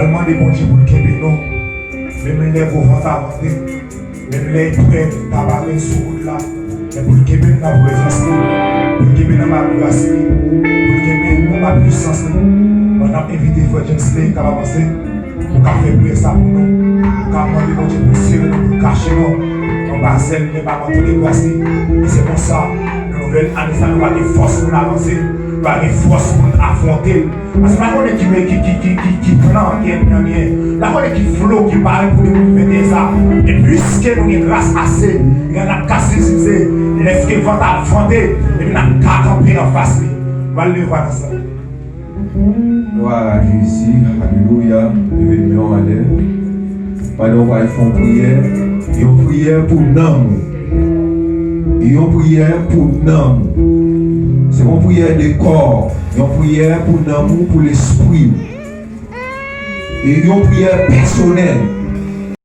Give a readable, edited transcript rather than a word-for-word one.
demandé bon Dieu pour le Québec, non. Même les vos ventes avancées, même les prêts, tabac, sous route là. Mais pour le Québec, on a présence, pour le Québec, on a grâce, pour le Québec, on a puissance. On a invité Frère James Lay qui a avancé, pour faire prier ça pour nous, pour demander bon Dieu pour serrer nous, pour cacher nous. On va celle qui n'est pas monté de grâce. Et c'est pour ça, la nouvelle année, ça nous va des forces pour avancer. Pas des forces pour affronter. Parce que la connaît qui prend, qui est bien. La connaît qui flot, qui parle pour nous faire ça. Et puisque nous avons grâce assez, il y en a cassé, c'est les qui vont affronter, et puis nous avons camper en face. On va le voir dans ça. Gloire à Jésus, alléluia, bienvenue à l'air. Pendant qu'on va faire une prière, et une prière pour nous. Et une prière pour nous. C'est une prière de corps, une prière pour l'amour, pour l'esprit. Et une prière personnelle.